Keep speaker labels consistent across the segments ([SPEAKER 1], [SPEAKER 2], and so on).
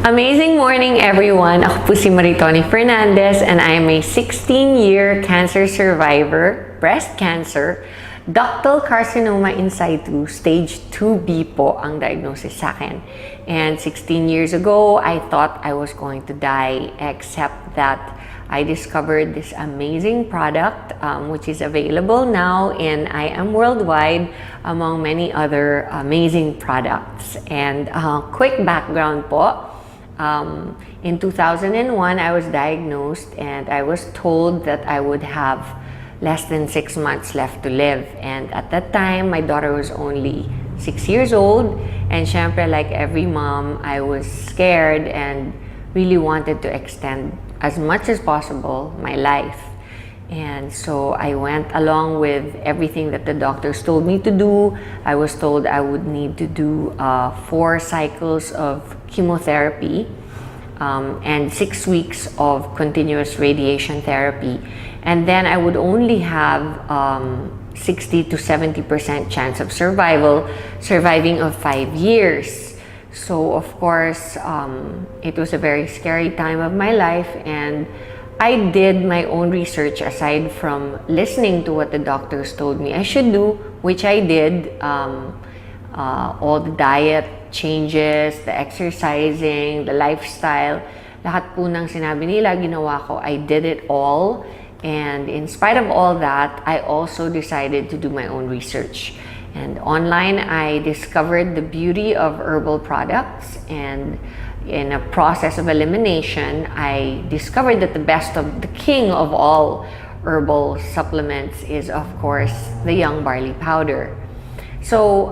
[SPEAKER 1] Amazing morning, everyone! Ako po si Maritoni Fernandez and I am a 16-year cancer survivor, breast cancer, ductal carcinoma in situ, stage 2B po ang diagnosis sa akin. And 16 years ago, I thought I was going to die, except that I discovered this amazing product which is available now in I Am Worldwide among many other amazing products. And quick background po. In 2001, I was diagnosed and I was told that I would have less than 6 months left to live. And at that time, my daughter was only 6 years old. And syempre, like every mom, I was scared and really wanted to extend as much as possible my life. And so I went along with everything that the doctors told me to do. I was told I would need to do 4 cycles of chemotherapy and 6 weeks of continuous radiation therapy. And then I would only have 60 to 70% chance of surviving of 5 years. So of course, it was a very scary time of my life, and I did my own research aside from listening to what the doctors told me I should do, which I did. All the diet changes, the exercising, the lifestyle, lahat po ng sinabi nila, ginawa ko. I did it all. And in spite of all that, I also decided to do my own research. And online, I discovered the beauty of herbal products, and in a process of elimination, I discovered that the king of all herbal supplements is, of course, the young barley powder. So,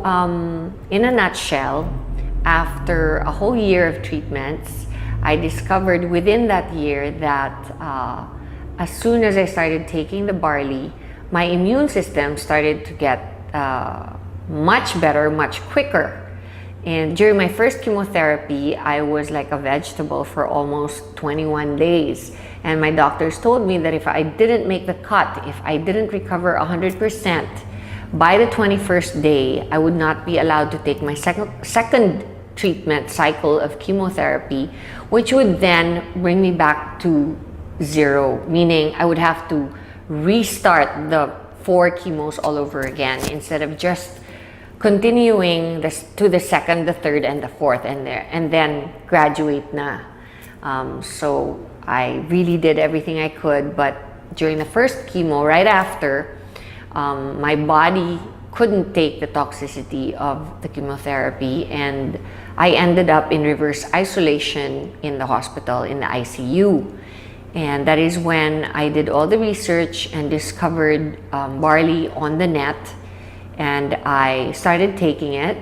[SPEAKER 1] in a nutshell, after a whole year of treatments, I discovered within that year that as soon as I started taking the barley, my immune system started to get much better, much quicker. And during my first chemotherapy, I was like a vegetable for almost 21 days. And my doctors told me that if I didn't make the cut, if I didn't recover 100%, by the 21st day, I would not be allowed to take my second treatment cycle of chemotherapy, which would then bring me back to 0, meaning I would have to restart the 4 chemos all over again instead of just continuing to the second, the third, and the fourth, and then graduate na. So I really did everything I could, but during the first chemo, right after, my body couldn't take the toxicity of the chemotherapy, and I ended up in reverse isolation in the hospital, in the ICU. And that is when I did all the research and discovered barley on the net. And I started taking it.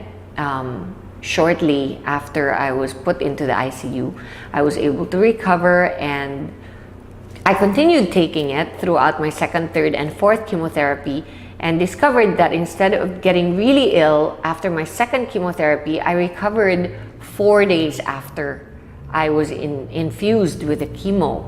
[SPEAKER 1] Shortly after I was put into the ICU, I was able to recover, and I continued taking it throughout my second, third, and fourth chemotherapy, and discovered that instead of getting really ill after my second chemotherapy, I recovered 4 days after I was infused with the chemo.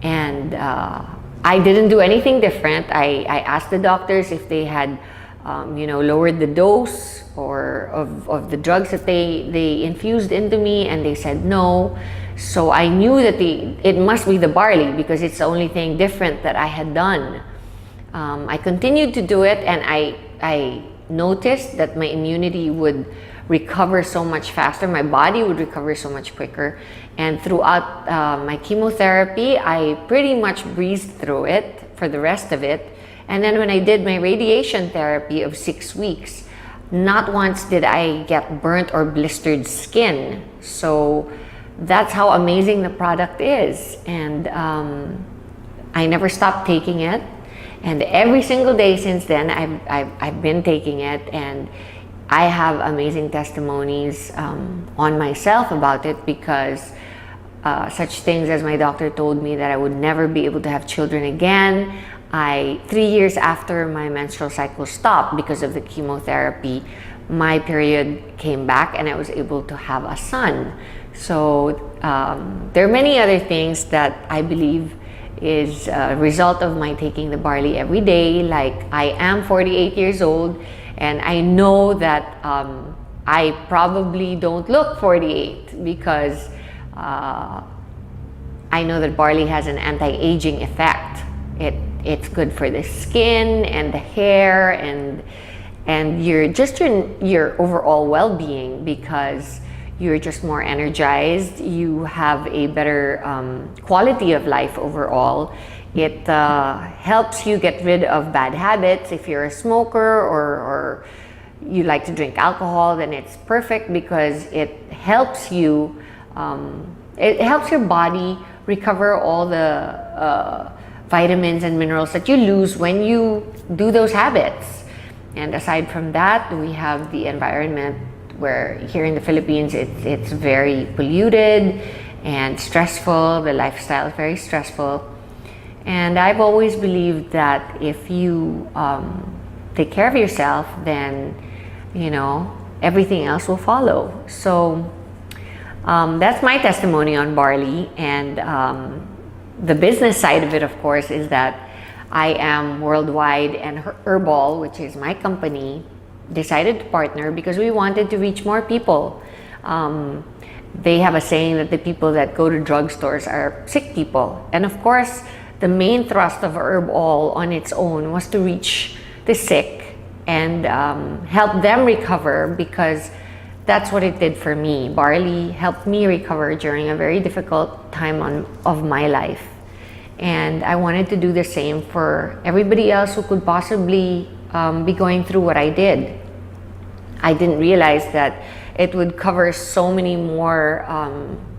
[SPEAKER 1] And I didn't do anything different. I asked the doctors if they had lowered the dose or of the drugs that they infused into me, and they said no. So I knew that it must be the barley, because it's the only thing different that I had done. I continued to do it, and I noticed that my immunity would recover so much faster, my body would recover so much quicker. And throughout my chemotherapy, I pretty much breezed through it for the rest of it. And then when I did my radiation therapy of 6 weeks, not once did I get burnt or blistered skin. So that's how amazing the product is. And I never stopped taking it. And every single day since then, I've been taking it, and I have amazing testimonies on myself about it, because such things as my doctor told me that I would never be able to have children again. 3 years after my menstrual cycle stopped because of the chemotherapy, my period came back and I was able to have a son. So there are many other things that I believe is a result of my taking the barley every day. Like, I am 48 years old, and I know that I probably don't look 48 because I know that barley has an anti-aging effect. It's good for the skin and the hair and your overall well-being, because you're just more energized. You have a better quality of life overall. It helps you get rid of bad habits. If you're a smoker or you like to drink alcohol, then it's perfect because it helps you. It helps your body recover all the vitamins and minerals that you lose when you do those habits. And aside from that, we have the environment, where here in the Philippines it's very polluted and stressful. The lifestyle is very stressful. And I've always believed that if you take care of yourself, then everything else will follow. So that's my testimony on barley. And the business side of it, of course, is that I am worldwide, and Herbal, which is my company, decided to partner because we wanted to reach more people. They have a saying that the people that go to drugstores are sick people. And of course, the main thrust of Herbal on its own was to reach the sick and help them recover, because that's what it did for me. Barley helped me recover during a very difficult time of my life. And I wanted to do the same for everybody else who could possibly be going through what I did. I didn't realize that it would cover so many more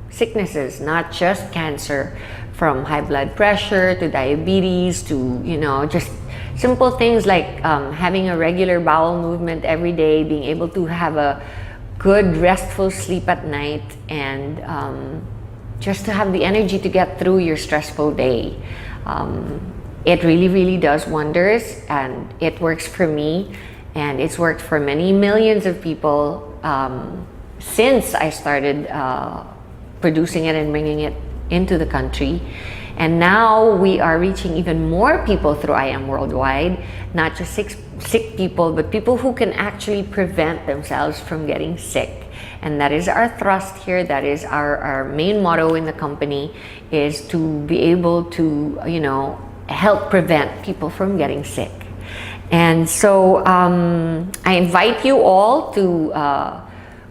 [SPEAKER 1] sicknesses, not just cancer, from high blood pressure to diabetes to, just simple things like having a regular bowel movement every day, being able to have a good restful sleep at night, and just to have the energy to get through your stressful day. It really, really does wonders, and it works for me, and it's worked for many millions of people since I started producing it and bringing it into the country. And now we are reaching even more people through I Am Worldwide, not just sick people, but people who can actually prevent themselves from getting sick. And that is our thrust here. That is our main motto in the company, is to be able to, help prevent people from getting sick. And so I invite you all to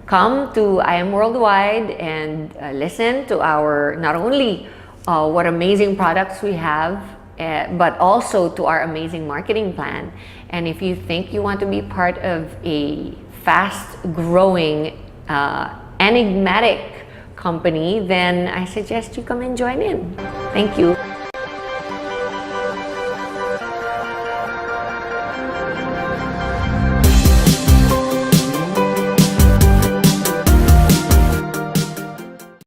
[SPEAKER 1] come to I Am Worldwide and listen to our, not only what amazing products we have, but also to our amazing marketing plan. And if you think you want to be part of a fast-growing, enigmatic company, then I suggest you come and join in. Thank you.